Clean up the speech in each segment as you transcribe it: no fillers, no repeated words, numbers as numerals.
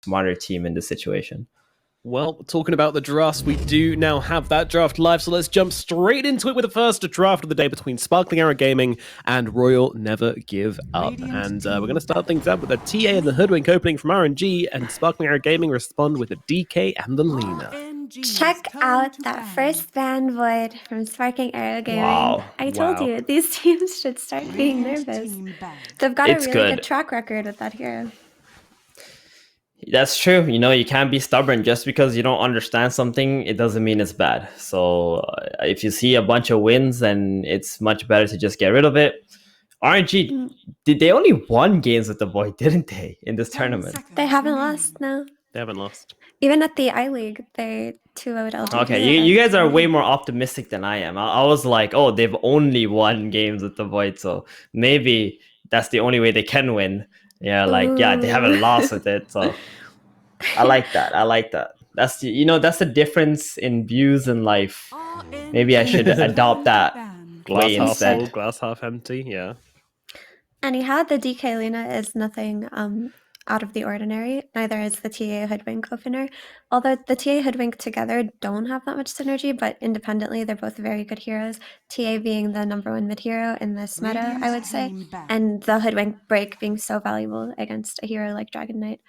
smarter team in this situation. Well, talking about the drafts, we do now have that draft live, so let's jump straight into it with the first draft of the day between Sparkling Arrow Gaming and Royal Never Give Up. And we're going to start things up with a TA and the Hoodwink opening from RNG, and Sparkling Arrow Gaming respond with the DK and the Lena. Check out that first ban void from Sparkling Arrow Gaming. Wow. I told you, these teams should start being nervous. They've got a really good track record with that hero. That's true. You know, you can't be stubborn. Just because you don't understand something, it doesn't mean it's bad. So if you see a bunch of wins, then it's much better to just get rid of it. RNG, they only won games with the Void, didn't they, in this tournament? They haven't lost, no. They haven't lost. Even at the I-League, they 2-0'd LGD. Okay, you guys are way more optimistic than I am. I was like, oh, they've only won games with the Void, so maybe that's the only way they can win. Yeah, like, yeah, they haven't lost with it, so I like that. I like that. That's the, that's the difference in views in life. Maybe I should adopt that Glass half instead. full, glass half empty, yeah. Anyhow, the DK Lena is nothing out of the ordinary. Neither is the TA Hoodwink opener. Although the TA Hoodwink together don't have that much synergy, but independently, they're both very good heroes. TA being the #1 mid hero in this meta, I would say, and the Hoodwink break being so valuable against a hero like Dragon Knight.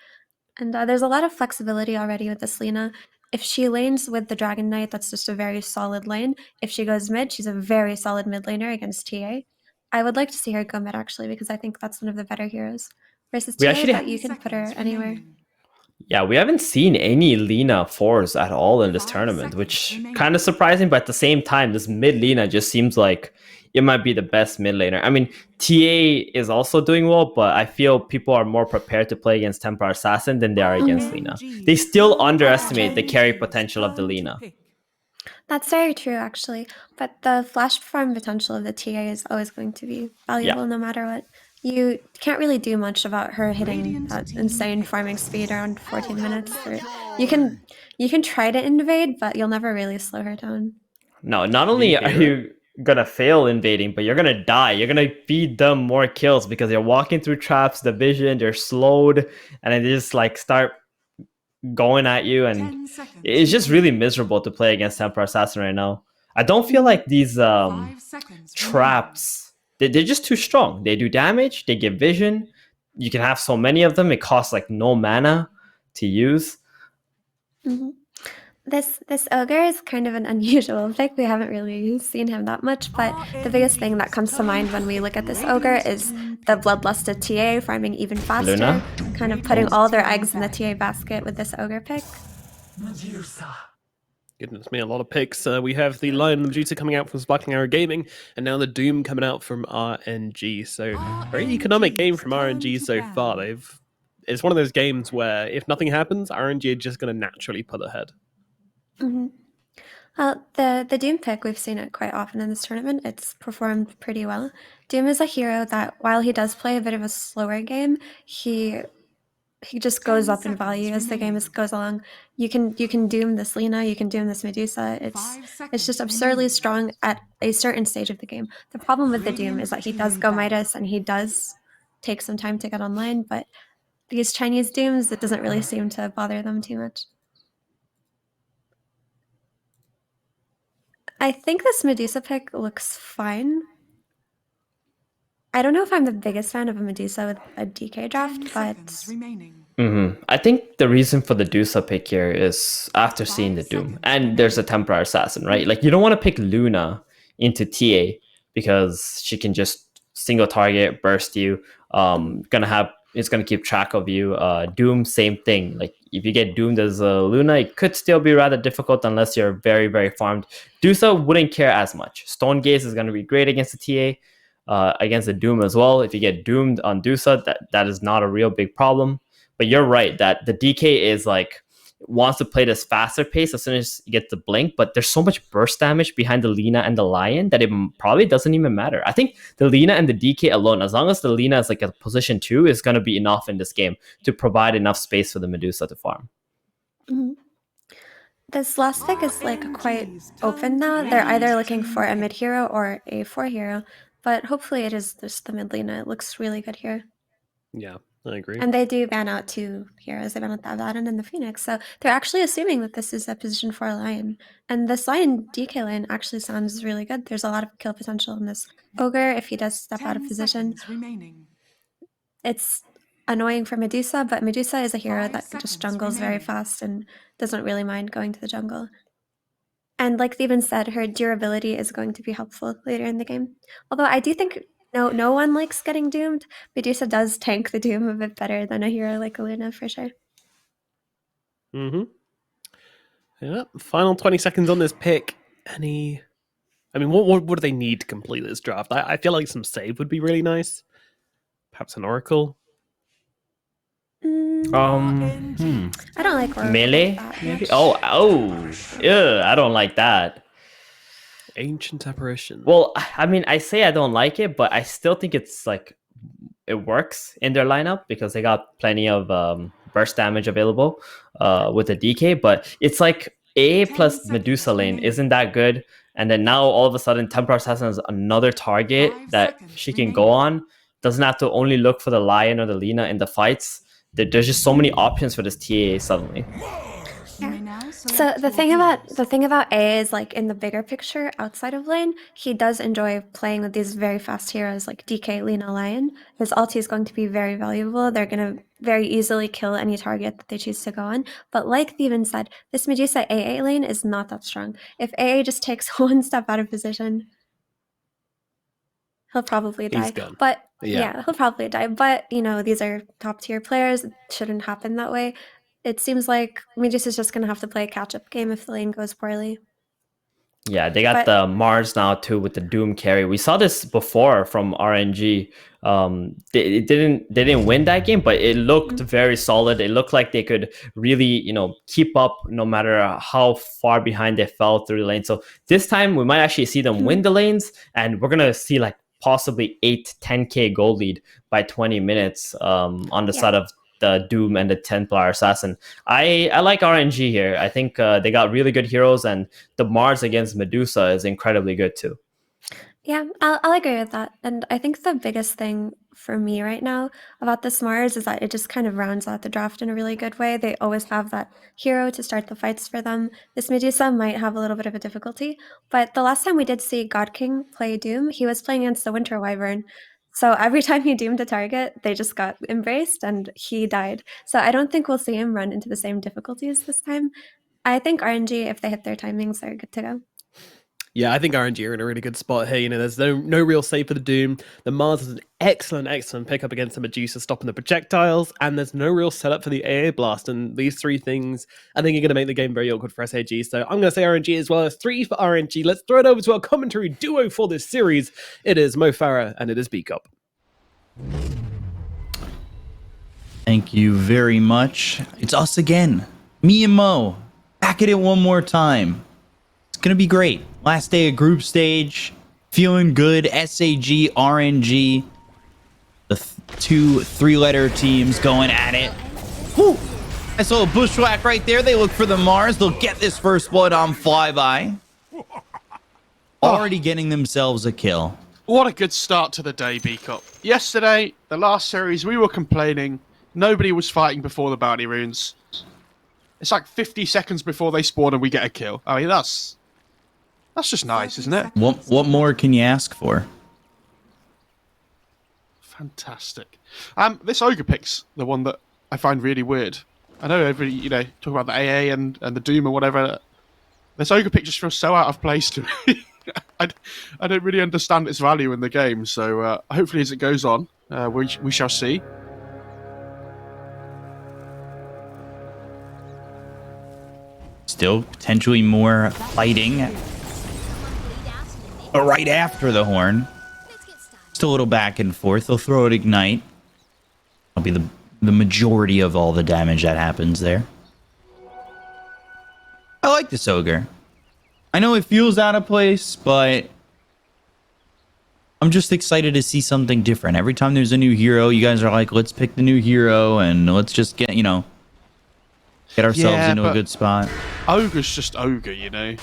And there's a lot of flexibility already with this Lena. If she lanes with the Dragon Knight, that's just a very solid lane. If she goes mid, she's a very solid mid laner against TA. I would like to see her go mid, actually, because I think that's one of the better heroes. Versus TA, but you can put her anywhere. Yeah, we haven't seen any Lena 4s at all in this tournament, which kind of surprising, but at the same time, this mid Lena just seems like it might be the best mid laner. I mean, TA is also doing well, but I feel people are more prepared to play against Templar Assassin than they are against Lena. They still underestimate the carry potential of the Lena. That's very true, actually. But the flash farm potential of the TA is always going to be valuable no matter what. You can't really do much about her hitting that insane farming speed around 14 minutes. You can try to invade, but you'll never really slow her down. No, not only are you gonna fail invading, but you're gonna die. You're gonna feed them more kills because they're walking through traps, the vision, they're slowed, and then they just like start going at you, and it's just really miserable to play against Templar Assassin right now. I don't feel like these traps, they're just too strong. They do damage, they give vision. You can have so many of them, it costs like no mana to use. This ogre is kind of an unusual pick. We haven't really seen him that much, but the biggest thing that comes to mind when we look at this ogre is the bloodlusted TA farming even faster, Luna? Kind of putting all their eggs in the TA basket with this ogre pick. Goodness me, a lot of picks. We have the Lion and the Medusa coming out from Sparkling Arrow Gaming, and now the Doom coming out from RNG. So, very economic game from RNG so far. It's one of those games where if nothing happens, RNG are just going to naturally pull ahead. Well, the Doom pick, we've seen it quite often in this tournament. It's performed pretty well. Doom is a hero that, while he does play a bit of a slower game, he just goes up in value as the game goes along. You can Doom this Lena, you can Doom this Medusa. It's just absurdly strong at a certain stage of the game. The problem with the Doom is that he does go Midas and he does take some time to get online, but these Chinese Dooms, it doesn't really seem to bother them too much. I think this Medusa pick looks fine. I don't know if I'm the biggest fan of a Medusa with a DK draft, but... I think the reason for the Medusa pick here is after seeing the Doom. And there's a Templar Assassin, right? Like, you don't want to pick Luna into TA because she can just single target, burst you. It's gonna keep track of you. Doom, same thing. Like, if you get doomed as a Luna, it could still be rather difficult unless you're very, very farmed. Medusa wouldn't care as much. Stone Gaze is gonna be great against the TA, against the Doom as well. If you get doomed on Medusa, that is not a real big problem. But you're right that the DK is like wants to play this faster pace as soon as you get the blink, but there's so much burst damage behind the Lena and the Lion that it probably doesn't even matter. I think the Lena and the DK alone, as long as the Lena is like a position 2, is going to be enough in this game to provide enough space for the Medusa to farm. This last pick is like quite open now. They're either looking for a mid hero or a 4 hero, but hopefully it is just the mid Lena. It looks really good here. Yeah. I agree. And they do ban out 2 heroes. They ban out the Abaddon and the Phoenix. So they're actually assuming that this is a position 4 Lion. And this Lion DK lane actually sounds really good. There's a lot of kill potential in this Ogre if he does step out of position. Remaining. It's annoying for Medusa, but Medusa is a hero 5 that just seconds jungles very remaining. fast and doesn't really mind going to the jungle. And like Theban said, her durability is going to be helpful later in the game. Although I do think no one likes getting doomed. Medusa does tank the doom a bit better than a hero like Luna for sure. Mm-hmm. Yeah. Final 20 seconds on this pick. I mean, what do they need to complete this draft? I feel like some save would be really nice. Perhaps an Oracle. I don't like Oracle melee. that Maybe? much. Oh, yeah. I don't like that. Ancient Apparition. Well, I mean, I say I don't like it, but I still think it's like it works in their lineup because they got plenty of burst damage available with the DK. But it's like A plus Medusa lane isn't that good, and then now all of a sudden Templar Assassin has another target 5 that seconds she can go on. Doesn't have to only look for the Lion or the Lina in the fights. There's just so many options for this TAA suddenly. So the thing about A is like in the bigger picture outside of lane, he does enjoy playing with these very fast heroes like DK, Lina, Lion. His ulti is going to be very valuable. They're going to very easily kill any target that they choose to go on. But like Theban said, this Medusa AA lane is not that strong. If AA just takes one step out of position, he'll probably die. He's gone. But Yeah. he'll probably die. But these are top tier players. It shouldn't happen that way. It seems like Medusa's just gonna have to play a catch-up game if the lane goes poorly. Yeah, they got the Mars now too with the Doom carry. We saw this before from RNG. They didn't win that game, but it looked very solid. It looked like they could really, keep up no matter how far behind they fell through the lane. So this time we might actually see them win the lanes, and we're gonna see like possibly 8-10K gold lead by 20 minutes on the side of the Doom and the Templar Assassin. I like RNG here. I think they got really good heroes, and the Mars against Medusa is incredibly good too. Yeah, I'll agree with that. And I think the biggest thing for me right now about this Mars is that it just kind of rounds out the draft in a really good way. They always have that hero to start the fights for them. This Medusa might have a little bit of a difficulty, but the last time we did see God King play Doom, he was playing against the Winter Wyvern. So every time he doomed a target, they just got embraced and he died. So I don't think we'll see him run into the same difficulties this time. I think RNG, if they hit their timings, are good to go. Yeah, I think RNG are in a really good spot here. There's no real save for the Doom. The Mars is an excellent pickup against the Medusa, stopping the projectiles, and there's no real setup for the AA Blast. And these 3 things, I think, are going to make the game very awkward for SAG. So I'm going to say RNG as well. As 3 for RNG. Let's throw it over to our commentary duo for this series. It is Mo Farah and it is B-Cop. Thank you very much. It's us again. Me and Mo. Back at it one more time. It's going to be great. Last day of group stage. Feeling good. SAG, RNG. The 2 3-letter teams going at it. Whew. I saw a bushwhack right there. They look for the Mars. They'll get this first blood on Flyby. Already getting themselves a kill. What a good start to the day, B-Cop. Yesterday, the last series, we were complaining. Nobody was fighting before the bounty runes. It's like 50 seconds before they spawn and we get a kill. I mean, that's just nice, isn't it? What more can you ask for? Fantastic. This Ogre pick's the one that I find really weird. I know everybody, talk about the AA and the Doom or whatever. This Ogre pick just feels so out of place to me. I don't really understand its value in the game, so hopefully as it goes on, we shall see. Still potentially more fighting right after the horn. Just a little back and forth. They'll throw it Ignite. That'll be the majority of all the damage that happens there. I like this Ogre. I know it feels out of place, but I'm just excited to see something different. Every time there's a new hero, you guys are like, let's pick the new hero and let's just get, get ourselves into a good spot. Ogre's just Ogre,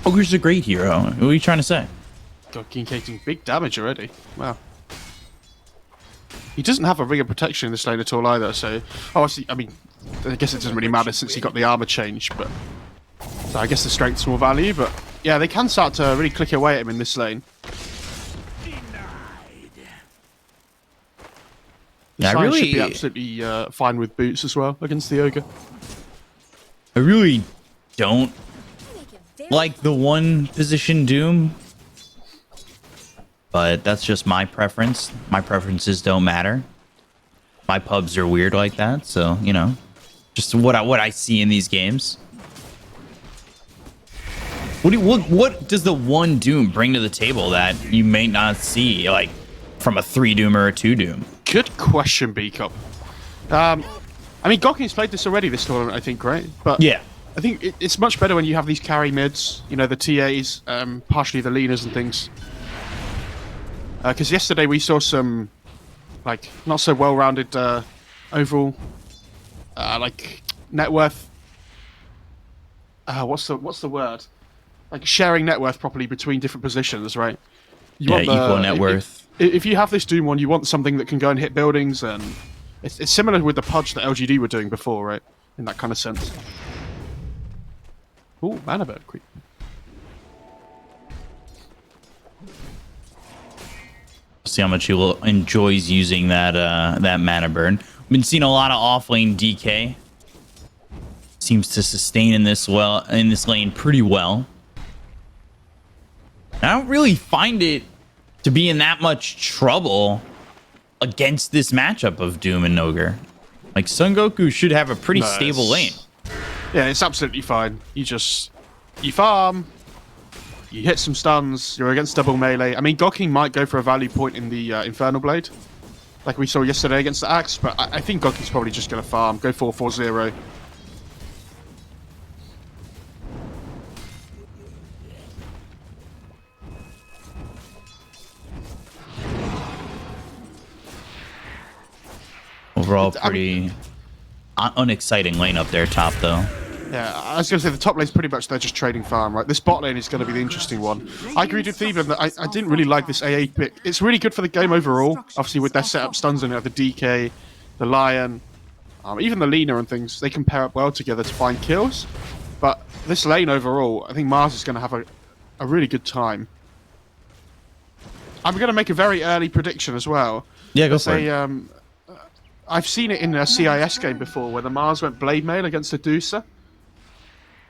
Ogre's a great hero. What are you trying to say? God, King taking big damage already. Wow. He doesn't have a ring of protection in this lane at all either, so... Obviously, I mean, I guess it doesn't really matter since he got the armor change, but... So I guess the strength's more value, but... Yeah, they can start to really click away at him in this lane. The I Scion really should be absolutely fine with boots as well against the Ogre. I really don't like the one position Doom, but that's just my preference. My preferences don't matter. My pubs are weird like that, so you know, just what I see in these games. What does the one Doom bring to the table that you may not see, like from a 3 Doom or a 2 Doom? Good question, B-Cup. I mean, Gokken's played this already this tournament, I think, right? But Yeah. I think it's much better when you have these carry mids, you know, the TAs, partially the leaners and things. Because yesterday we saw some, like, not so well-rounded overall, like, net worth. What's the word? Like, sharing net worth properly between different positions, right? You want Equal net worth. If you have this Doom one, you want something that can go and hit buildings, and it's similar with the Pudge that LGD were doing before, right? In that kind of sense. Ooh, mana bird creep. See how much he enjoys using that that mana burn. We've been seeing a lot of offlane DK. Seems to sustain in this lane pretty well. I don't really find it to be in that much trouble against this matchup of Doom and Ogre. Like, Son Goku should have a pretty stable lane. Yeah, it's absolutely fine. You farm, you hit some stuns, you're against double melee. I mean, Gokken might go for a value point in the Infernal Blade, like we saw yesterday against the Axe, but I think Gokken's probably just going to farm, go 4-4-0. Overall, pretty unexciting lane up there top, though. Yeah, I was going to say the top lane's pretty much they're just trading farm, right? This bot lane is going to be the interesting one. I agreed with Theben that I didn't really like this AA pick. It's really good for the game overall, obviously with their setup stuns and the DK, the Lion, even the Lina and things. They can pair up well together to find kills. But this lane overall, I think Mars is going to have a really good time. I'm going to make a very early prediction as well. Yeah, go for it. I've seen it in a CIS game before where the Mars went Blade Mail against a Deucer.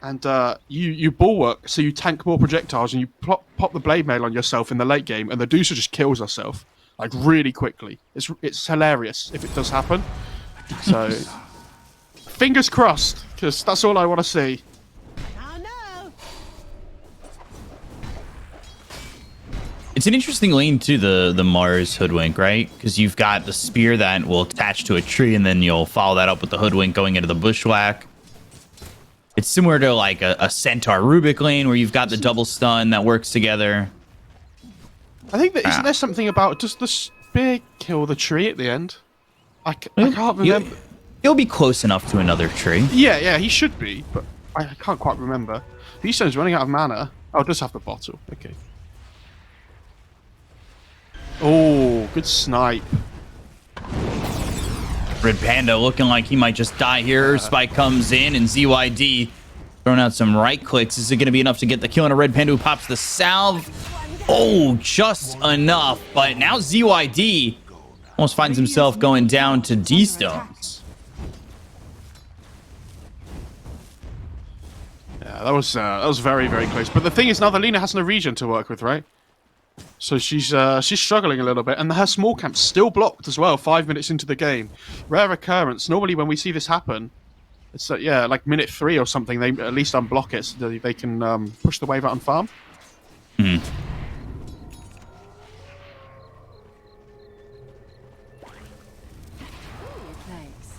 And you bulwark, so you tank more projectiles and you pop the Blade Mail on yourself in the late game, and the Deucer just kills herself, like, really quickly. It's hilarious if it does happen. So, fingers crossed, because that's all I want to see. It's an interesting lane too, the Mars Hoodwink, right? Because you've got the spear that will attach to a tree, and then you'll follow that up with the Hoodwink going into the Bushwhack. It's similar to like a Centaur Rubik lane where you've got the double stun that works together. I think that isn't there something about does the spear kill the tree at the end? I can't remember. He'll be close enough to another tree. Yeah, he should be, but I can't quite remember. V-Stone's running out of mana. Oh, it does have the bottle. Okay. Oh, good snipe. Red Panda looking like he might just die here. Spike comes in, and ZYD throwing out some right clicks. Is it going to be enough to get the kill on a Red Panda who pops the salve? Oh, just enough. But now ZYD almost finds himself going down to D-Stones. Yeah, that was very, very close. But the thing is, now the Lina has no regen to work with, right? So she's struggling a little bit, and her small camp's still blocked as well. 5 minutes into the game, rare occurrence. Normally, when we see this happen, it's like minute 3 or something. They at least unblock it so they can push the wave out and farm.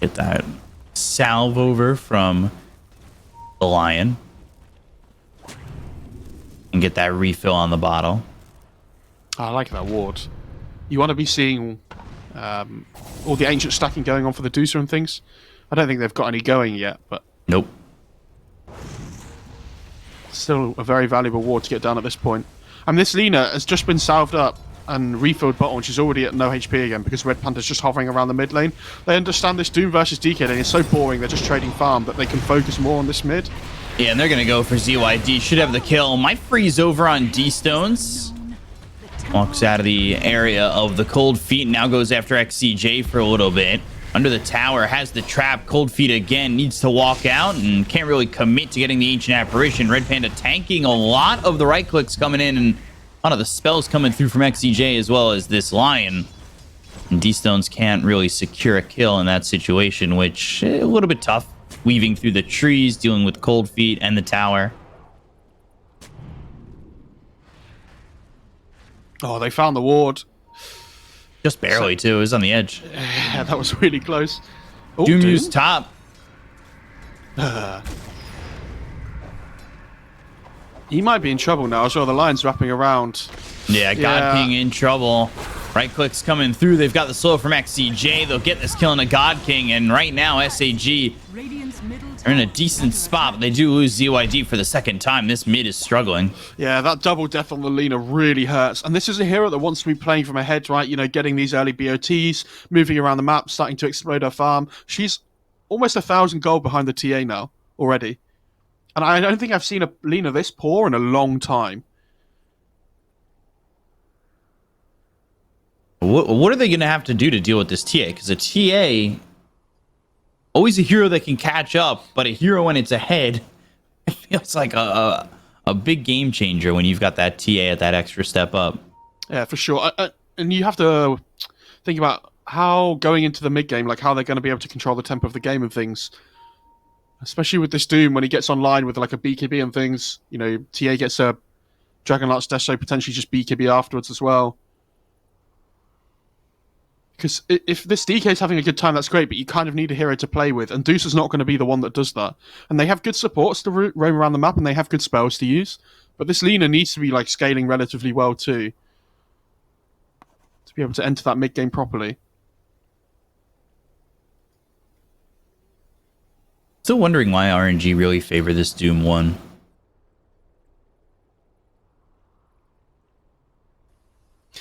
Get that salve over from the Lion, and get that refill on the bottle. I like that ward. You want to be seeing all the ancient stacking going on for the Deucer and things. I don't think they've got any going yet, but Nope. still a very valuable ward to get down at this point. And this Lina has just been salved up. and refilled bot, which is already at no HP again because Red Panther's just hovering around the mid lane. They understand this Doom versus DK lane is so boring, they're just trading farm, that they can focus more on this mid. Yeah, and they're going to go for ZYD. Should have the kill. Might freeze over on D-Stones. Walks out of the area of the Cold Feet. Now goes after XCJ for a little bit. Under the tower, has the trap. Cold Feet again, needs to walk out and can't really commit to getting the Ancient Apparition. Red Panda tanking a lot of the right clicks coming in, and a lot of the spells coming through from XCJ as well as this Lion. And D-Stones can't really secure a kill in that situation, which a little bit tough. Weaving through the trees, dealing with Cold Feet and the tower. Oh, they found the ward. Just barely, too. It was on the edge. Yeah, that was really close. Oh, Doom used top. He might be in trouble now as well. The Lion's wrapping around. Yeah, God King in trouble. Right clicks coming through. They've got the slow from XCJ. They'll get this kill on a God King. And right now, SAG are in a decent spot, but they do lose ZYD for the second time. This mid is struggling. Yeah, that double death on the Lina really hurts. And this is a hero that wants to be playing from ahead, right? You know, getting these early BOTs, moving around the map, starting to explode her farm. She's almost 1,000 gold behind the TA now already. And I don't think I've seen a Lina this poor in a long time. What are they going to have to do to deal with this TA? Because a TA, always a hero that can catch up, but a hero when it's ahead, it feels like a big game changer when you've got that TA at that extra step up. Yeah, for sure. And you have to think about how going into the mid game, like how they're going to be able to control the tempo of the game and things. Especially with this Doom, when he gets online with like a BKB and things, you know, TA gets a Dragonlart's Death, so potentially just BKB afterwards as well. Because if this DK is having a good time, that's great, but you kind of need a hero to play with, and Deuce is not going to be the one that does that. And they have good supports to roam around the map, and they have good spells to use. But this Lina needs to be like scaling relatively well too, to be able to enter that mid game properly. Still wondering why RNG really favor this Doom one.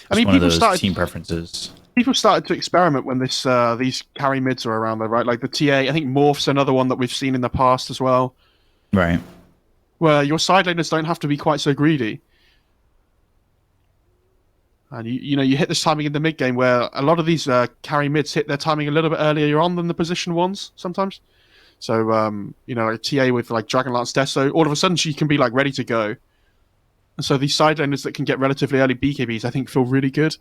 I mean, one of people those started team preferences. People started to experiment when this these carry mids are around there, right? Like the TA, I think Morph's another one that we've seen in the past as well. Right. Where your side laners don't have to be quite so greedy. And you know, you hit this timing in the mid game where a lot of these carry mids hit their timing a little bit earlier on than the position ones sometimes. So, you know, like TA with like Dragonlart's Death, so all of a sudden she can be like ready to go. And so these side laners that can get relatively early BKBs, I think, feel really good.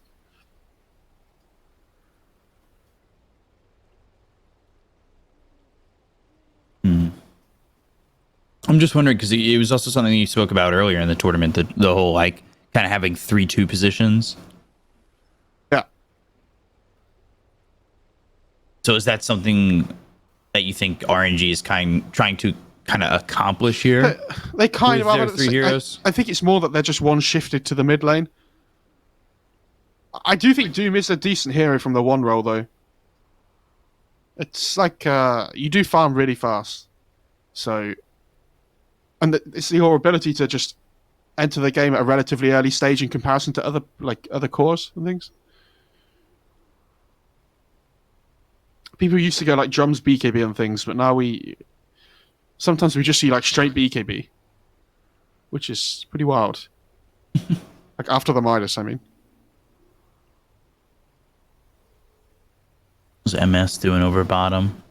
I'm just wondering, because it was also something you spoke about earlier in the tournament, the whole like kind of having 3-2 positions. Yeah. So is that something that you think RNG is trying to kind of accomplish here? They kind of with are. their three heroes? I think it's more that they're just one shifted to the mid lane. I do think Doom is a decent hero from the one role, though. It's like you do farm really fast, so, and it's your ability to just enter the game at a relatively early stage in comparison to other cores and things. People used to go like drums BKB and things, but now sometimes we just see like straight BKB, which is pretty wild. Like after the Midas, I mean. What's MS doing over bottom?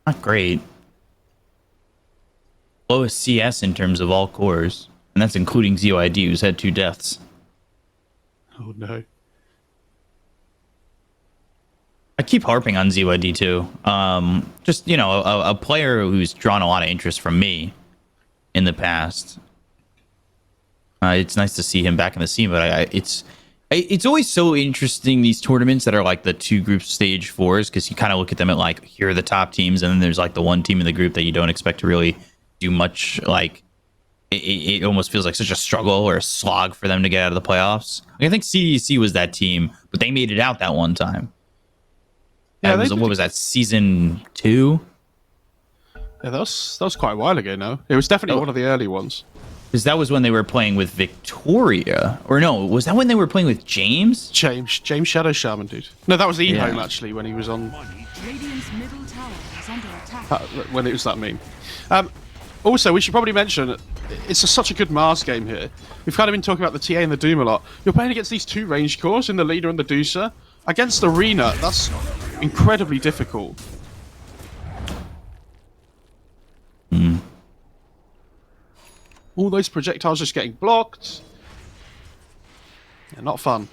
Not great. Lowest CS in terms of all cores, and that's including ZYD, who's had 2 deaths. Oh no. I keep harping on ZYD too. Just, you know, a player who's drawn a lot of interest from me in the past. It's nice to see him back in the scene, but it's always so interesting, these tournaments that are like the 2 group stage 4s, because you kind of look at them at like, here are the top teams, and then there's like the one team in the group that you don't expect to really do much. Like it almost feels like such a struggle or a slog for them to get out of the playoffs. Like, I think CDC was that team, but they made it out that one time. Yeah, what was that, season 2? Yeah, that was quite a while ago now. It was definitely one of the early ones. Because that was when they were playing with Victoria. Or no, was that when they were playing with James? James Shadow Shaman, dude. No, that was the Yeah. home actually when he was on. Radiant's middle tower is under attack. When it was that meme. Also, we should probably mention it's such a good Mars game here. We've kind of been talking about the TA and the Doom a lot. You're playing against these two range cores in the leader and the Deucer. Against Arena, that's incredibly difficult. All those projectiles just getting blocked. Yeah, not fun.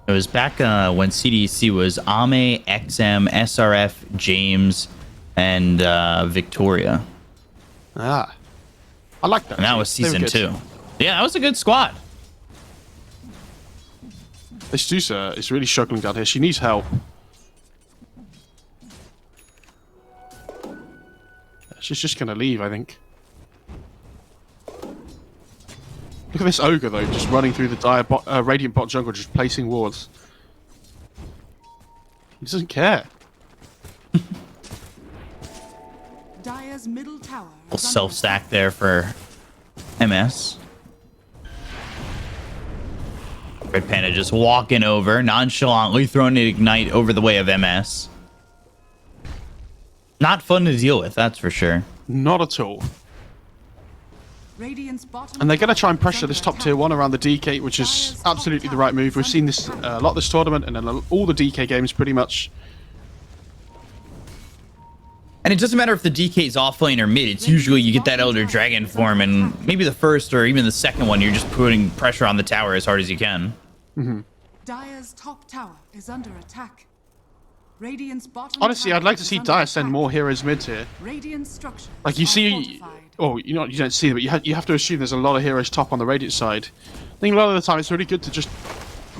It was back when CDC was Ame, XM, SRF, James, and Victoria. Ah. I like that. And that was They were season good. 2. Yeah, that was a good squad. This Deucer is really struggling down here. She needs help. She's just going to leave, I think. Look at this Ogre, though, just running through the Radiant bot jungle, just placing wards. He doesn't care. Dire's middle tower is under Self-stack there for MS. Red Panda just walking over, nonchalantly throwing an ignite over the way of MS. Not fun to deal with, that's for sure. Not at all. Radiant's bottom And they're going to try and tower is pressure under this top attack. tier 1 around the DK, which is absolutely the right move. We've seen this a lot this tournament, and in all the DK games pretty much. And it doesn't matter if the DK is off lane or mid, it's usually you get that Elder Dragon form, and maybe the first or even the second one, you're just putting pressure on the tower as hard as you can. Dire's top tower is under attack. Radiant's bottom Honestly, tower I'd like to is see under Dire send attack. more heroes mid here. Radiant structures Like, you are see... fortified. Oh, you don't see them, but you have to assume there's a lot of heroes top on the Radiant side. I think a lot of the time it's really good to just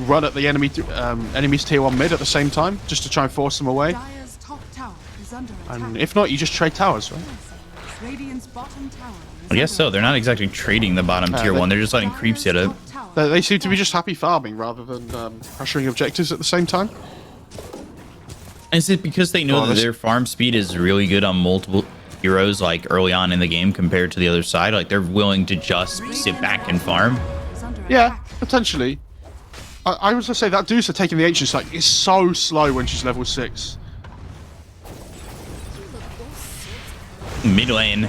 run at the enemy's tier 1 mid at the same time, just to try and force them away. Dire's top tower is under attack. And if not, you just trade towers, right? Radiant's bottom tower is I guess so. They're not exactly trading the bottom tier they- 1. They're just letting creeps hit it. They seem to be just happy farming rather than pressuring objectives at the same time. Is it because they know Oh, that this- their farm speed is really good on multiple heroes, like early on in the game compared to the other side? Like they're willing to just sit back and farm? Yeah, potentially. I was going to say that Deucer taking the Ancient Sight is so slow when she's level 6. Mid lane,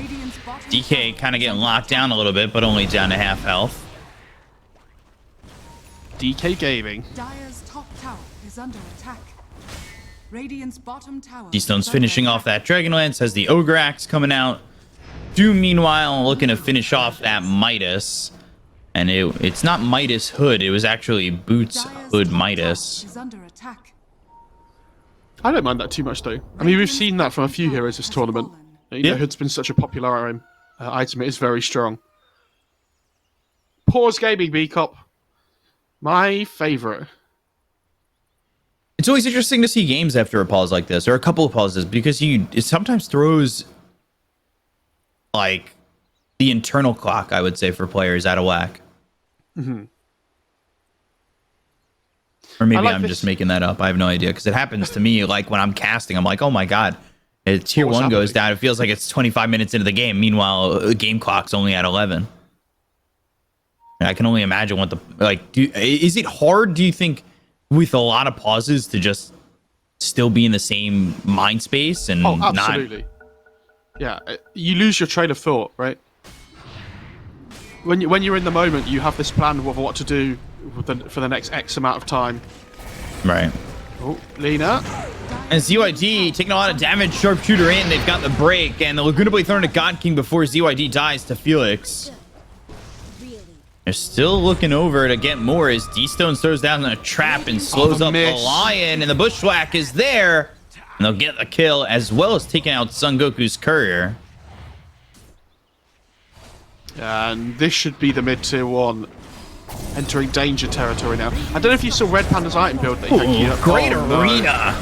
DK kind of getting locked down a little bit, but only down to half health. DK Gaming. Dire's top tower is under attack. Radiant's bottom tower. D-Stone's is under finishing attack. off that Dragonlance, has the Ogre Axe coming out. Doom, meanwhile, looking to finish off that Midas. And it's not Midas Hood, it was actually Boots Dire's Hood top Midas. tower is under attack. I don't mind that too much, though. I mean, we've seen that from a few heroes this tournament. You know, Yeah. Hood's been such a popular item. It is very strong. Pause Gaming, B-Cop. My favourite. It's always interesting to see games after a pause like this, or a couple of pauses, because it sometimes throws like the internal clock, I would say, for players out of whack. Or maybe like I'm this- just making that up. I have no idea, because it happens to me like when I'm casting. I'm like, oh my god, tier What's 1 goes happening? down. It feels like it's 25 minutes into the game. Meanwhile, game clock's only at 11. And I can only imagine what is it hard, do you think, with a lot of pauses to just still be in the same mind space and Oh, not... absolutely. Yeah, you lose your train of thought, right? When you're in the moment, you have this plan of what to do for the next X amount of time. Right. Oh, Lena. And ZYD taking a lot of damage. Sharpshooter in. They've got the break. And the Laguna Blade thrown to God King before ZYD dies to Felix. They're still looking over to get more as D-Stone throws down a trap and slows the up the miss. Lion. And the Bushwhack is there. And they'll get the kill as well as taking out Son Goku's courier. And this should be the mid-tier 1 entering danger territory now. I don't know if you saw Red Panda's item build that he Ooh, had. great Oh, no. arena.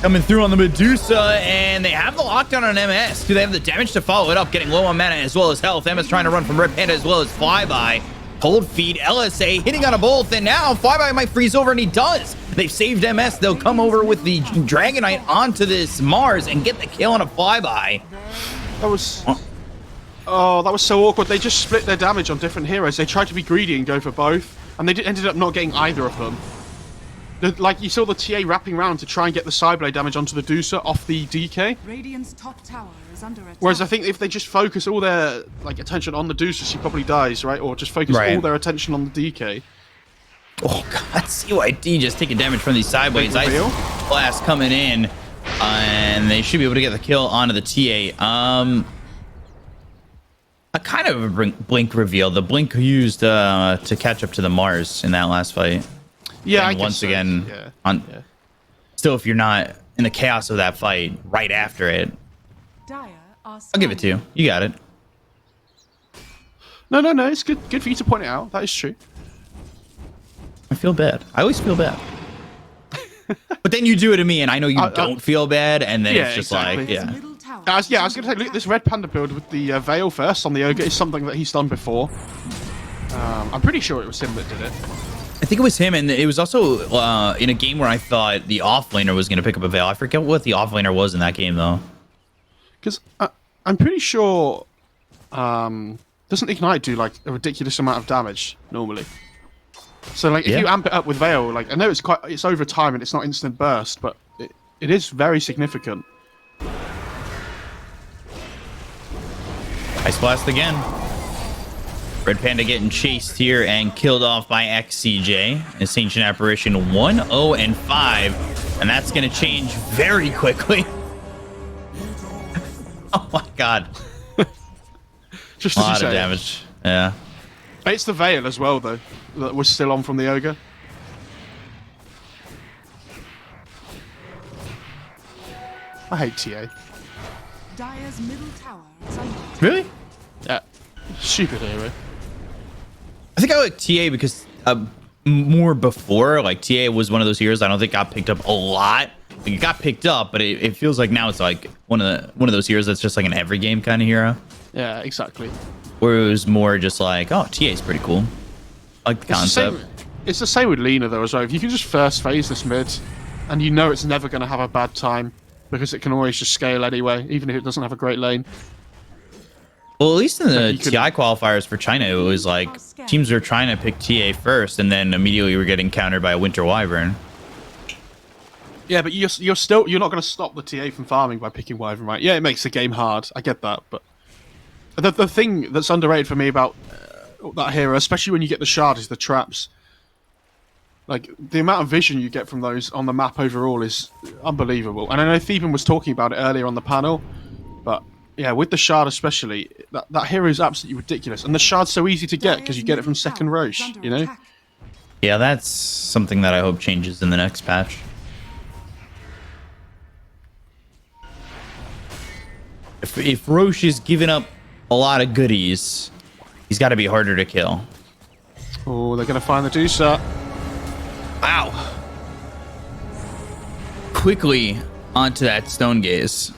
Coming through on the Medusa, and they have the lockdown on MS. Do they have the damage to follow it up? Getting low on mana as well as health. MS trying to run from Red Panda as well as Flyby. Cold feed, LSA hitting on a both, and now Flyby might freeze over, and he does. They've saved MS. They'll come over with the Dragonite onto this Mars and get the kill on a Flyby. That was Oh, that was so awkward. They just split their damage on different heroes. They tried to be greedy and go for both, and they ended up not getting either of them. Like, you saw the TA wrapping around to try and get the Sideblade damage onto the Deucer off the DK. Radiant's top tower is under attack. Whereas I think if they just focus all their attention on the Deucer, she probably dies, right? Or just focus all their attention on the DK. Oh god, CYD just taking damage from these Sideblades. Ice Blast coming in, and they should be able to get the kill onto the TA. A kind of a blink reveal. The blink used to catch up to the Mars in that last fight. Yeah, and I once guess again, so. still, if you're not in the chaos of that fight right after it, Dire I'll give it to you. You got it. No, it's good for you to point it out. That is true. I feel bad. I always feel bad. But then you do it to me, and I know you don't feel bad, and then it's just exactly. like, I was going to say, look, this Red Panda build with the Veil first on the Ogre is something that he's done before. I'm pretty sure it was him that did it. I think it was him, and it was also in a game where I thought the offlaner was going to pick up a Veil. I forget what the offlaner was in that game, though. Because I'm pretty sure doesn't Ignite do like a ridiculous amount of damage normally? So like if you amp it up with Veil, like I know it's over time and it's not instant burst, but it is very significant. Ice Blast again. Red Panda getting chased here and killed off by XCJ. It's Ancient Apparition 1-0-5, and that's going to change very quickly. Oh my god. Just a lot of damage. Yeah. It's the Veil as well, though, that was still on from the Ogre. I hate TA. Dire's middle tower is under attack. Really? Yeah. Stupid hero. I think I like TA because more before, like TA was one of those heroes I don't think got picked up a lot. Like, it got picked up, but it feels like now it's like one of those heroes that's just like an every game kind of hero. Yeah, exactly. Where it was more just like, oh, TA's pretty cool. I like the concept. It's the same with Lina though as well. If you can just first phase this mid, and you know it's never going to have a bad time because it can always just scale anyway, even if it doesn't have a great lane. Well, at least in the TI qualifiers for China, it was like teams were trying to pick TA first, and then immediately were getting countered by a Winter Wyvern. Yeah, but you're not going to stop the TA from farming by picking Wyvern, right? Yeah, it makes the game hard. I get that, but the thing that's underrated for me about that hero, especially when you get the shard, is the traps. Like, the amount of vision you get from those on the map overall is unbelievable. And I know Theben was talking about it earlier on the panel, but yeah, with the shard especially, that hero is absolutely ridiculous. And the shard's so easy to get because you get it from second Roche, you know? Yeah, that's something that I hope changes in the next patch. If Roche is giving up a lot of goodies, he's got to be harder to kill. Oh, they're going to find the Deucer. Wow. Quickly onto that Stone Gaze.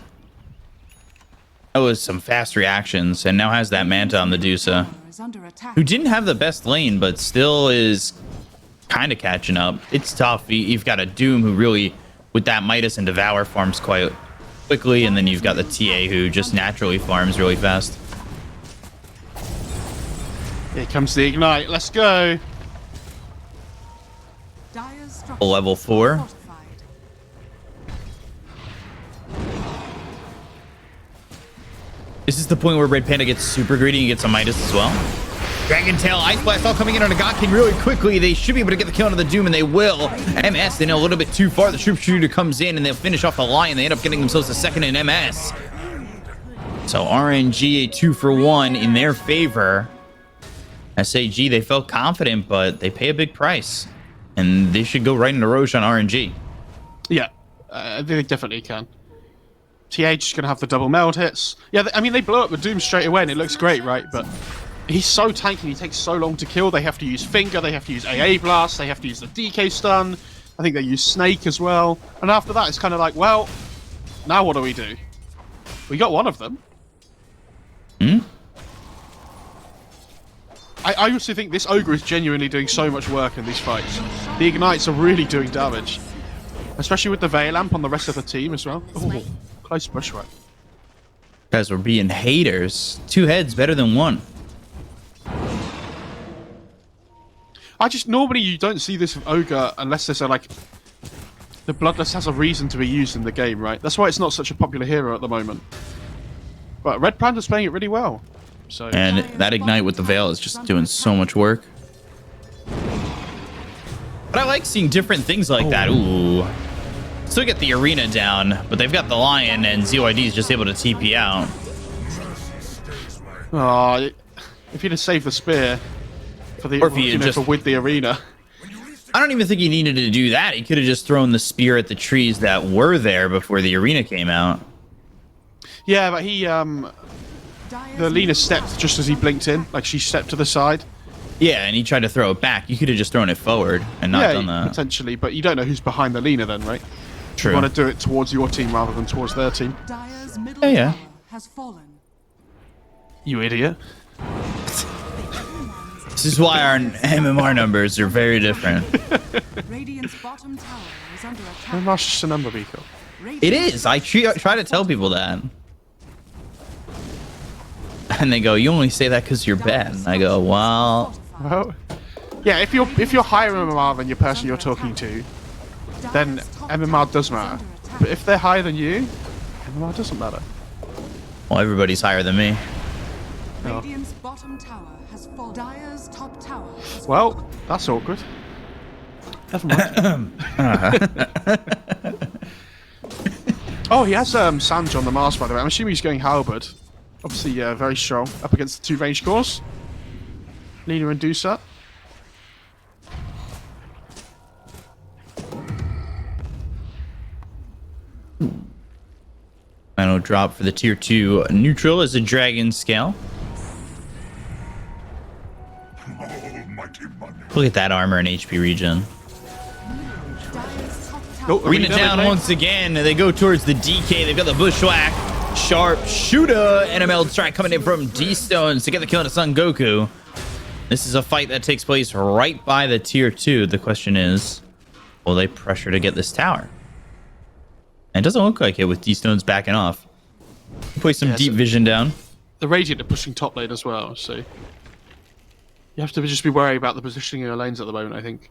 That was some fast reactions, and now has that Manta on the Deucer, who didn't have the best lane, but still is kind of catching up. It's tough. You've got a Doom who really, with that Midas and Devour, farms quite quickly, and then you've got the TA who just naturally farms really fast. Here comes the Ignite. Let's go. Level 4. This is the point where Red Panda gets super greedy and gets a Midas as well. Dragon Tail, Ice Blast all coming in on a God King really quickly. They should be able to get the kill on the Doom, and they will. MS, they know a little bit too far. The Sharpshooter comes in, and they'll finish off the Lion. They end up getting themselves a second in MS. So RNG, a 2-for-1 in their favor. SAG, they felt confident, but they pay a big price. And they should go right into Roche on RNG. Yeah, they definitely can. TA just going to have the double meld hits. Yeah, I mean, they blow up the Doom straight away, and it looks great, right? But he's so tanky, he takes so long to kill. They have to use Finger, they have to use AA Blast, they have to use the DK Stun. I think they use Snake as well. And after that, it's kind of like, well, now what do we do? We got one of them. I also think this Ogre is genuinely doing so much work in these fights. The Ignites are really doing damage. Especially with the Veil Amp on the rest of the team as well. Oh, close bushwhack. Guys were being haters. 2 heads better than 1. Normally you don't see this with Ogre unless there's the Bloodless has a reason to be used in the game, right? That's why it's not such a popular hero at the moment. But Red Panda's playing it really well. So And that Ignite with the Veil is just doing so much work. But I like seeing different things like that. Ooh. Still get the arena down, but they've got the Lion, and ZYD is just able to TP out. if he'd have saved the spear for the Or if he had just- for with the arena. I don't even think he needed to do that. He could have just thrown the spear at the trees that were there before the arena came out. Yeah, but the Lina stepped just as he blinked in, like she stepped to the side. Yeah, and he tried to throw it back. You could have just thrown it forward and not done that. Potentially, but you don't know who's behind the Lina then, right? True. You want to do it towards your team rather than towards their team. Dire's middle Yeah. tower has fallen. You idiot. This is why our MMR numbers are very different. Radiant's bottom tower is under attack. And that's just a number, Biko. It is. I try to tell people that. And they go, you only say that because you're bad. And I go, well... Well, yeah, if you're higher MMR than your person you're talking to, then MMR does matter. But if they're higher than you, MMR doesn't matter. Well, everybody's higher than me. Radiant's bottom tower has fallen. Dire's top tower has Well, that's awkward. Never mind. Oh, he has Sanj on the Mars, by the way. I'm assuming he's going Halberd. Obviously, very strong. Up against the 2 range cores. Lina and Dusa. Final drop for the tier 2 neutral is a dragon scale. Look at that armor and HP regen. Dire's top tower. Oh, Arena down once again. They go towards the DK. They've got the Bushwhack. Sharp shooter. NML strike coming in from D-Stones to get the kill on Son Goku. This is a fight that takes place right by the tier 2. The question is, will they pressure to get this tower? And it doesn't look like it with D-Stones backing off. Put some deep vision down. The Radiant are pushing top lane as well, so... You have to just be worried about the positioning of your lanes at the moment, I think.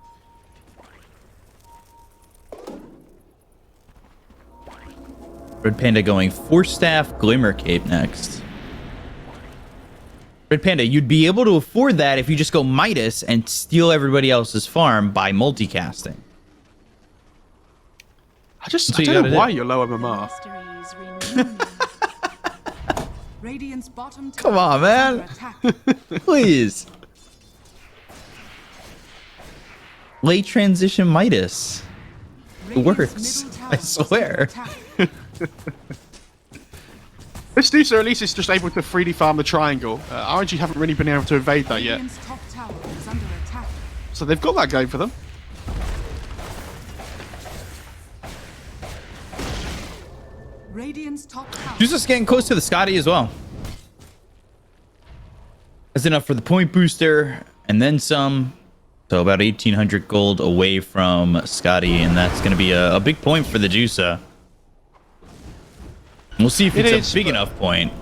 Red Panda going Force Staff, Glimmer Cape next. Red Panda, you'd be able to afford that if you just go Midas and steal everybody else's farm by multicasting. I don't know why you're low MMR. Mysteries remain. Radiant's bottom tower Come on, is man. under attack. Please. Late transition Midas. It works. Radiant's middle tower I is under swear. attack. This Dusa at least is just able to freely farm the triangle. RNG haven't really been able to evade that yet. Radiant's top tower is under attack. So they've got that going for them. Radiant's top tower. She's just getting close to the Scotty as well. That's enough for the point booster and then some. So about 1,800 gold away from Scotty, and that's going to be a big point for the Jusa. We'll see if it's a big enough point.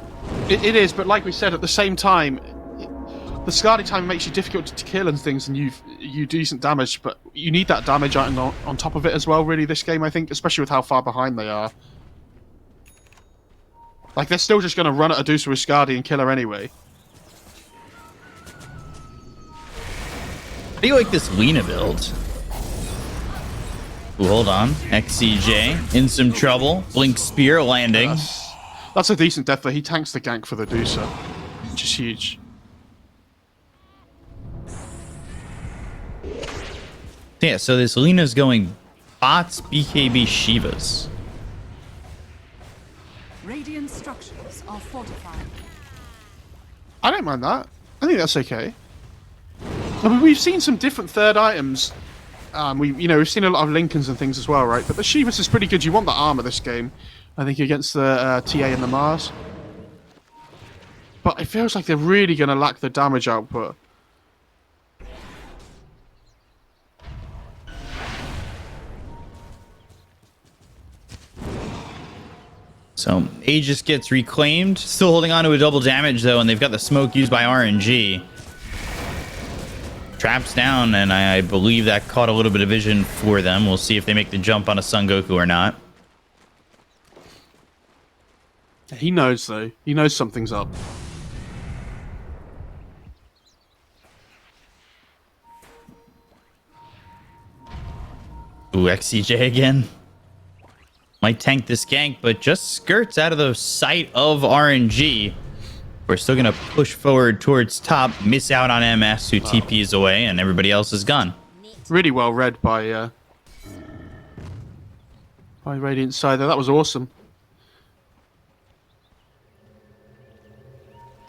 It is, but like we said, at the same time, the Skadi time makes you difficult to kill and things, and you do decent damage, but you need that damage on top of it as well, really, this game, I think, especially with how far behind they are. Like, they're still just going to run at Adusa with Skadi and kill her anyway. How do you like this Lina build? Ooh, hold on. XCJ in some trouble. Blink Spear landing. That's a decent death, though. He tanks the gank for the Dusa, which is huge. Yeah, so this Lina's going bots, BKB, Shivas. Radiant structures are fortified. I don't mind that. I think that's okay. I mean, we've seen some different third items. We've seen a lot of Lincolns and things as well, right? But the Shivas is pretty good. You want the armor this game, I think, against the TA and the Mars. But it feels like they're really going to lack the damage output. So Aegis gets reclaimed. Still holding on to a double damage, though, and they've got the smoke used by RNG. Traps down, and I believe that caught a little bit of vision for them. We'll see if they make the jump on a Son Goku or not. He knows, though. He knows something's up. Ooh, XCJ again. Might tank this gank, but just skirts out of the sight of RNG. We're still going to push forward towards top, miss out on MS, who TPs away, and everybody else is gone. Really well read by Radiant side there. That was awesome.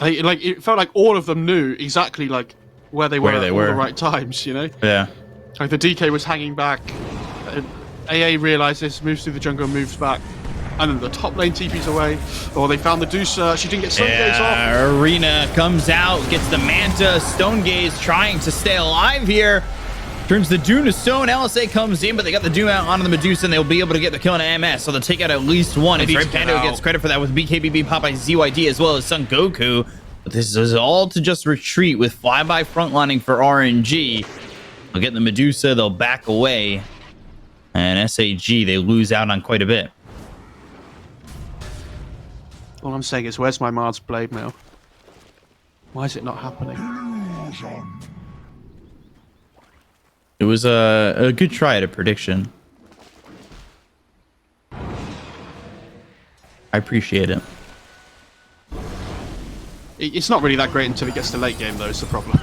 It felt like all of them knew exactly like where they were at all the right times, you know? Yeah. Like the DK was hanging back. AA realizes, moves through the jungle, moves back. And then the top lane TP's away. Or they found the Deucer. She didn't get Stone Gaze off. Arena comes out, gets the Manta. Stone Gaze trying to stay alive here. Turns the Doom to Stone. LSA comes in, but they got the Doom out onto the Medusa, and they'll be able to get the kill on MS. So they'll take out at least one. It's right. Pando gets credit for that with BKBB, Popeye, ZYD, as well as Son Goku. But this is all to just retreat with flyby frontlining for RNG. They'll get the Medusa. They'll back away. And SAG, they lose out on quite a bit. All I'm saying is, where's my Mars Blade now? Why is it not happening? It was a good try at a prediction. I appreciate it. It's not really that great until it gets to late game, though, is the problem.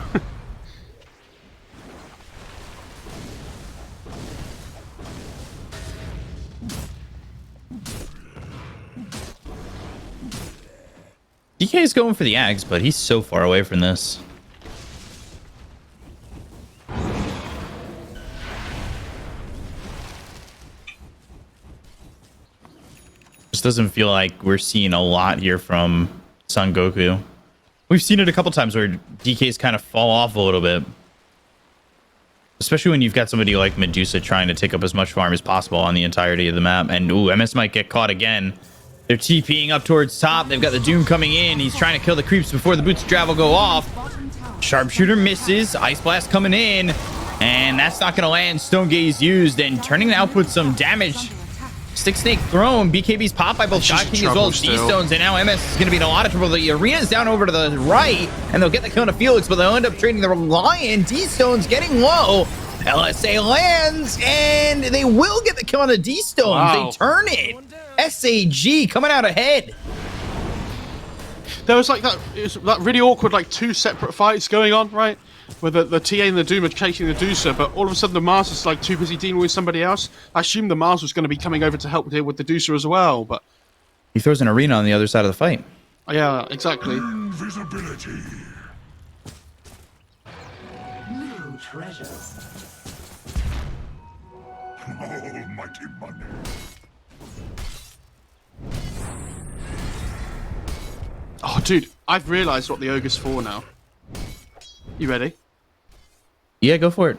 DK is going for the Ags, but he's so far away from this. Just doesn't feel like we're seeing a lot here from Son Goku. We've seen it a couple times where DKs kind of fall off a little bit. Especially when you've got somebody like Medusa trying to take up as much farm as possible on the entirety of the map. And ooh, MS might get caught again. They're TPing up towards top. They've got the Doom coming in. He's trying to kill the creeps before the Boots of Travel go off. Sharpshooter misses. Ice Blast coming in. And that's not going to land. Stone Gaze used and turning to output some damage. Stick Snake thrown. BKB's pop by both Shot King as well as D-Stones. And now MS is going to be in a lot of trouble. The arena's down over to the right. And they'll get the kill on Felix, but they'll end up trading the Lion. D-Stone's getting low. LSA lands. And they will get the kill on the D-Stones. Wow. They turn it. SAG coming out ahead. There was like that really awkward like two separate fights going on, right? Where the TA and the Doom are chasing the Deucer, but all of a sudden the Mars is like too busy dealing with somebody else. I assumed the Mars was going to be coming over to help deal with the Deucer as well, but he throws an arena on the other side of the fight. Yeah, exactly. Invisibility. New treasures. Almighty money. Oh, dude, I've realised what the Ogre's for now. You ready? Yeah, go for it.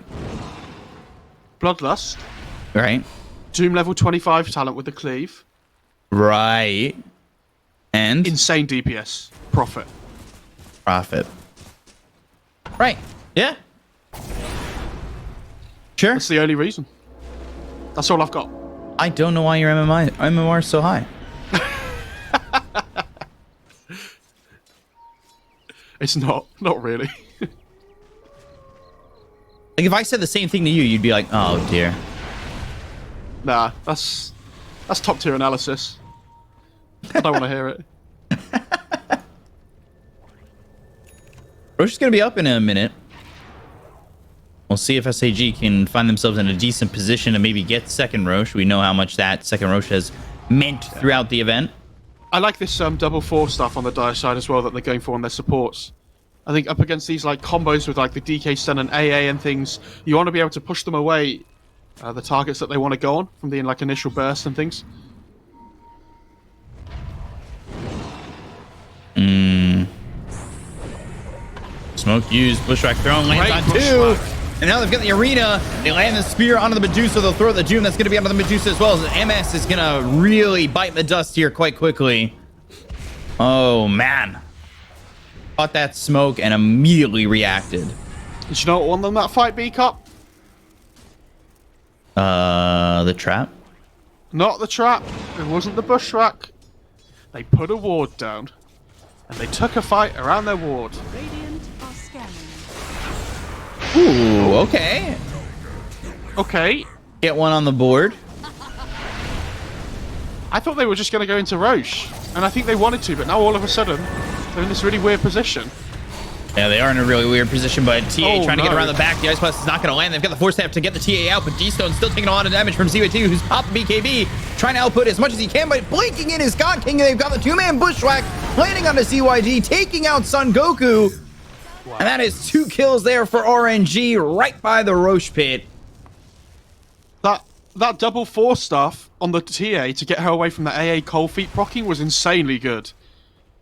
Bloodlust. Right. Doom level 25 talent with the cleave. Right. And? Insane DPS. Profit. Right. Yeah. Sure. That's the only reason. That's all I've got. I don't know why your MMR is so high. It's not really. Like if I said the same thing to you, you'd be like, "Oh dear." Nah, that's top tier analysis. I don't want to hear it. Roche is gonna be up in a minute. We'll see if SAG can find themselves in a decent position to maybe get second Roche. We know how much that second Roche has meant throughout the event. I like this double 4 stuff on the Dire side as well that they're going for on their supports. I think up against these like combos with like the DK stun and AA and things, you want to be able to push them away, the targets that they want to go on from the like initial burst and things. Smoke used, pushback thrown, lands on 2. And now they've got the arena. They land the spear onto the Medusa. They'll throw the Doom. That's going to be onto the Medusa as well. As MS is going to really bite the dust here quite quickly. Oh, man. Caught that smoke and immediately reacted. Did you know what won them that fight, B-Cup? The trap? Not the trap. It wasn't the bushwhack. They put a ward down. And they took a fight around their ward. Radiant are scanning. Ooh, okay. Okay. Get one on the board. I thought they were just going to go into Roche. And I think they wanted to, but now all of a sudden, they're in this really weird position. Yeah, they are in a really weird position, but TA trying to get no. around the back. The Ice Blast is not going to land. They've got the Force Staff to get the TA out, but D-Stone still taking a lot of damage from ZY2, who's popped BKB, trying to output as much as he can, but blinking in his God King. They've got the two-man Bushwhack landing onto CYG, taking out Son Goku. Wow. And that is 2 kills there for RNG right by the Roche pit. That double Force Staff on the TA to get her away from the AA cold feet proccing was insanely good.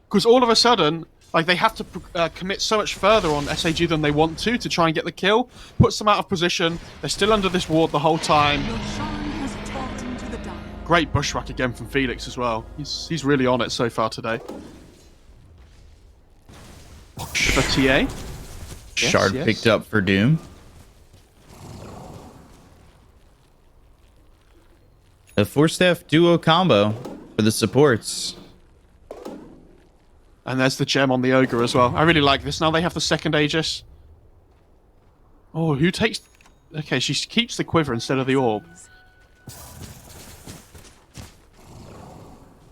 Because all of a sudden, like, they have to commit so much further on SAG than they want to try and get the kill. Puts them out of position. They're still under this ward the whole time. Your shine has taught into the dire. Great bushwhack again from Felix as well. He's really on it so far today. For TA. Shard yes. picked up for Doom. The Force Staff duo combo for the supports. And there's the gem on the Ogre as well. I really like this. Now they have the second Aegis. Oh, who takes... Okay, she keeps the quiver instead of the orb.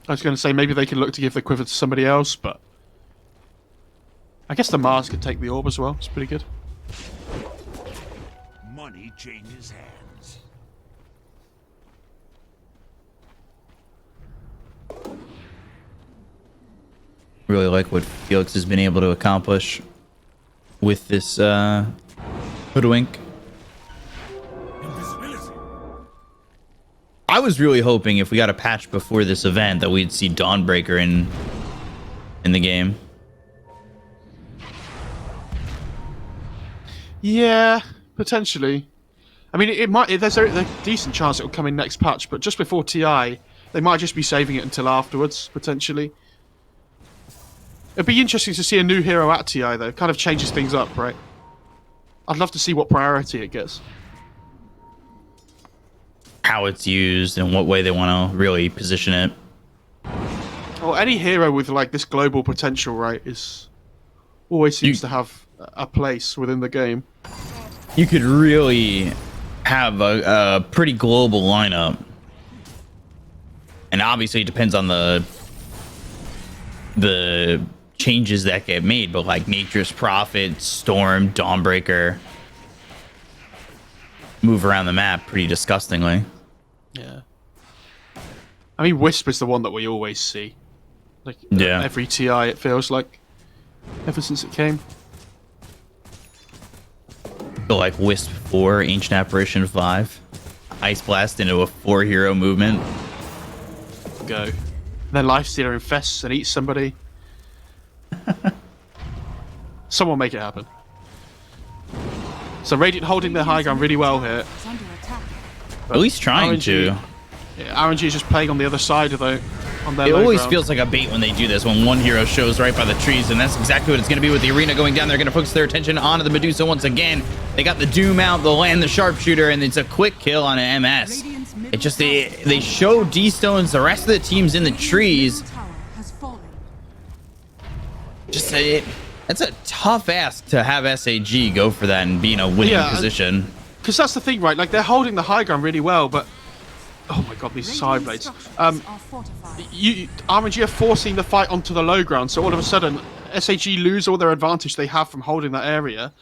I was going to say maybe they could look to give the quiver to somebody else, but... I guess the Mars could take the orb as well. It's pretty good. Money changes hands. Really like what Felix has been able to accomplish with this hoodwink. Invisibility. I was really hoping if we got a patch before this event that we'd see Dawnbreaker in the game. Yeah, potentially. I mean, it might. There's a decent chance it will come in next patch, but just before TI, they might just be saving it until afterwards, potentially. It'd be interesting to see a new hero at TI, though. It kind of changes things up, right? I'd love to see what priority it gets. How it's used and what way they want to really position it. Well, any hero with, like, this global potential, right, is always seems to have a place within the game. You could really have a pretty global lineup. And obviously it depends on the changes that get made, but like Nature's Prophet, Storm, Dawnbreaker move around the map pretty disgustingly. Yeah. I mean, Wisp is the one that we always see. Like, yeah. Every TI, it feels like. Ever since it came. So like Wisp 4, Ancient Apparition 5, Ice Blast into a 4-hero movement. Go. Then Lifestealer infests and eats somebody. Someone make it happen. So Radiant holding their high ground really well here. Is under attack. At least trying RNG, to. Yeah, RNG is just playing on the other side though. On their It low always ground. feels like a bait when they do this, when one hero shows right by the trees, and that's exactly what it's going to be with the arena going down. They're going to focus their attention onto the Medusa once again. They got the Doom out, they'll land the Sharpshooter, and it's a quick kill on an MS. It just, they show D-Stones, the rest of the team's in the trees. Tower has fallen. Just it's a tough ask to have SAG go for that and be in a winning position. Because that's the thing, right? Like, they're holding the high ground really well, but... Oh my god, these side blades. RNG are forcing the fight onto the low ground, so all of a sudden, SAG lose all their advantage they have from holding that area.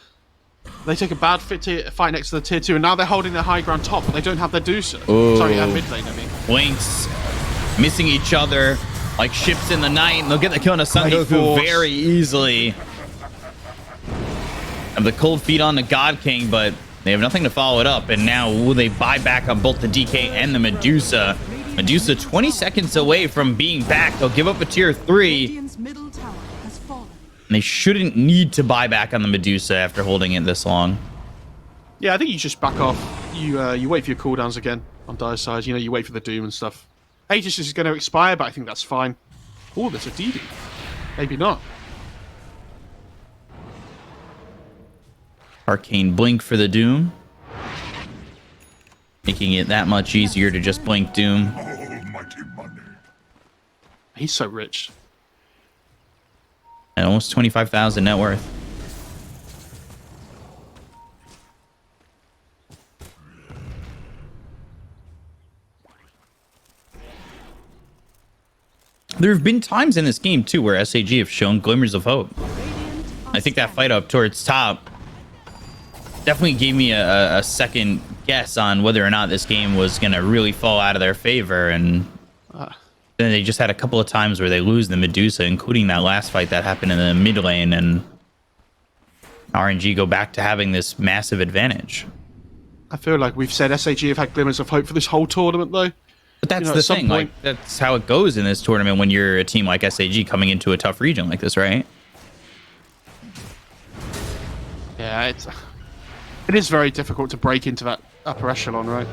They take a bad fight next to the tier 2, and now they're holding their high ground top, but they don't have their Deucer. Sorry, mid lane, I mean. Blinks missing each other like ships in the night, and they'll get the kill on a Son Goku very easily. Have the cold feet on the God King, but they have nothing to follow it up, and now will they buy back on both the DK and the Medusa? Medusa 20 seconds away from being back. They'll give up a tier 3. Radiant's middle tower has fallen. And they shouldn't need to buy back on the Medusa after holding it this long. Yeah, I think you just back off. You wait for your cooldowns again on Dire's side. You know, you wait for the Doom and stuff. Aegis is going to expire, but I think that's fine. Oh, there's a DD. Maybe not. Arcane Blink for the Doom. Making it that much easier to just blink Doom. Almighty money. He's so rich. And almost 25,000 net worth. There have been times in this game, too, where SAG have shown glimmers of hope. I think that fight up towards top definitely gave me a second guess on whether or not this game was going to really fall out of their favor. And then they just had a couple of times where they lose the Medusa, including that last fight that happened in the mid lane. And RNG go back to having this massive advantage. I feel like we've said SAG have had glimmers of hope for this whole tournament, though. But that's at the some thing. point- Like, that's how it goes in this tournament when you're a team like SAG coming into a tough region like this, right? Yeah, it is very difficult to break into that upper echelon, right,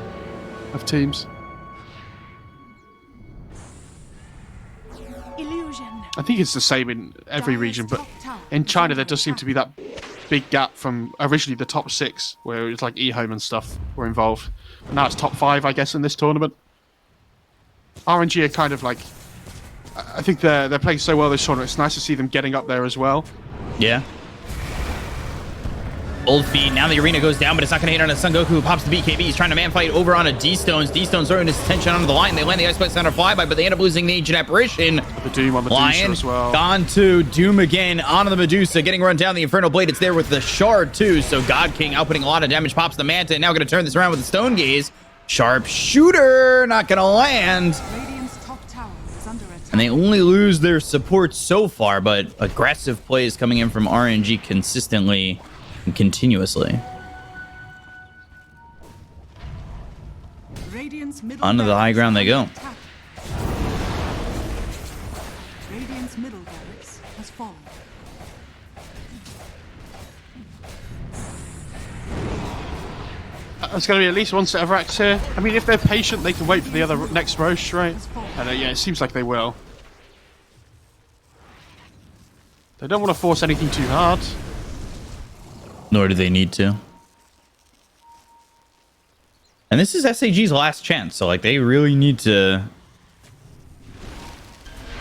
of teams. Illusion. I think it's the same in every region, but in China there does seem to be that big gap from originally the top 6, where it's like eHome and stuff were involved. And now it's top 5, I guess, in this tournament. RNG are kind of like, I think they're playing so well this tournament. It's nice to see them getting up there as well. Yeah. Old feed. Now the arena goes down, but it's not going to hit on a Son Goku who pops the BKB. He's trying to man fight over on a D-Stones. D-Stones throwing his attention onto the line. They land the Ice Blast on a flyby, but they end up losing the Ancient Apparition. The Doom on the Lion Medusa as well. gone to Doom again onto the Medusa, getting run down. The Infernal Blade, it's there with the Shard too. So God King outputting a lot of damage, pops the Manta, and now going to turn this around with the Stone Gaze. Sharp shooter, not going to land. Radiant's top tower is under attack. And they only lose their support so far, but aggressive plays coming in from RNG consistently and continuously. Radiant's middle Onto the high ground they go. attack. Radiant's middle barracks has fallen. There's going to be at least one set of racks here. I mean, if they're patient, they can wait for the other next Roche, right? And yeah, it seems like they will. They don't want to force anything too hard. Nor do they need to. And this is SAG's last chance, so like they really need to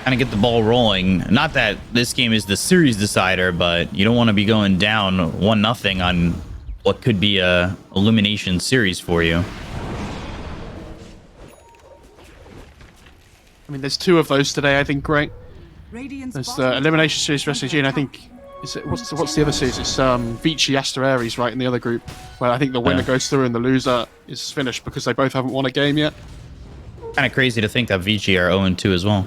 kind of get the ball rolling. Not that this game is the series decider, but you don't want to be going down 1-0 on what could be a elimination series for you. I mean, there's 2 of those today, I think, right? Radiant's There's bottom the elimination series for SAG, and I think what's the other series? It's Vici Aster Ares, right, in the other group, where I think the winner goes through and the loser is finished because they both haven't won a game yet. Kind of crazy to think that Vici are 0-2 as well.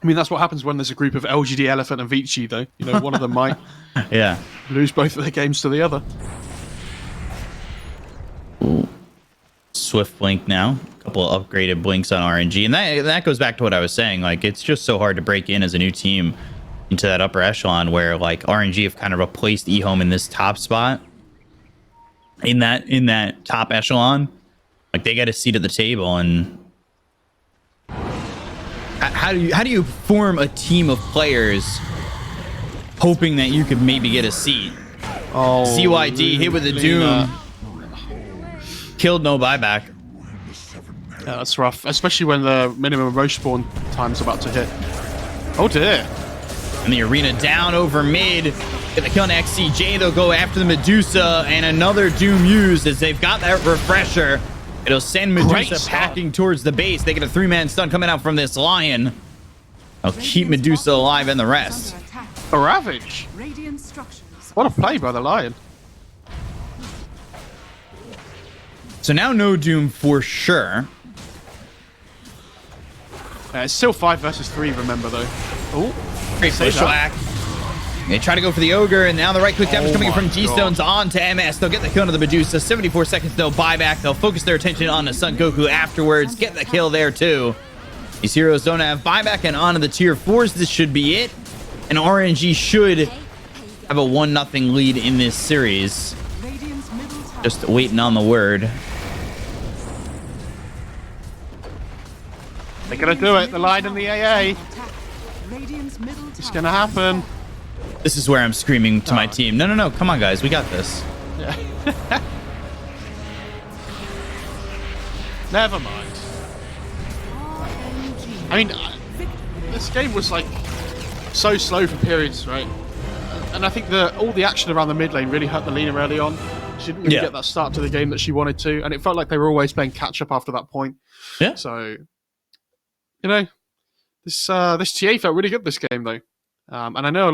I mean, that's what happens when there's a group of LGD Elephant and Vici, though. You know, one of them might Yeah. lose both of their games to the other. Swift blink now. A couple of upgraded blinks on RNG. And that goes back to what I was saying. Like, it's just so hard to break in as a new team into that upper echelon where, like, RNG have kind of replaced eHome in this top spot. In that top echelon. Like, they got a seat at the table. And how do you form a team of players hoping that you could maybe get a seat? Oh, CYD hit with the Doom. Killed, no buyback. Yeah, that's rough, especially when the minimum Roche spawn time's about to hit. Oh dear. And the arena down over mid. Get the kill on XCJ. They'll go after the Medusa, and another Doom used as they've got that refresher. It'll send Medusa packing towards the base. They get a 3-man stun coming out from this Lion. I'll keep Medusa alive and the rest. under attack. A Ravage. Radiant structures. What a play by the Lion. So now no Doom for sure. It's still 5 versus 3, remember, though. Oh, Great bushwhack. They try to go for the Ogre, and now the right-click damage coming in from G-Stones on to MS. They'll get the kill on the Medusa. 74 seconds, no buyback. They'll focus their attention on the Son Goku afterwards. Get the kill there, too. These heroes don't have buyback, and on to the tier 4s. This should be it. And RNG should have a 1-0 lead in this series. Radiant's middle tower. Just waiting on the word. They're gonna do it. The line in the AA. Attack. Radiant's middle It's tower. gonna happen. This is where I'm screaming to my team. No. Come on, guys. We got this. Yeah. Never mind. RNG. I mean, this game was like so slow for periods, right? And I think all the action around the mid lane really hurt the Lina early on. She didn't really get that start to the game that she wanted to, and it felt like they were always playing catch up after that point. Yeah. So, you know, this TA felt really good this game though, and I know.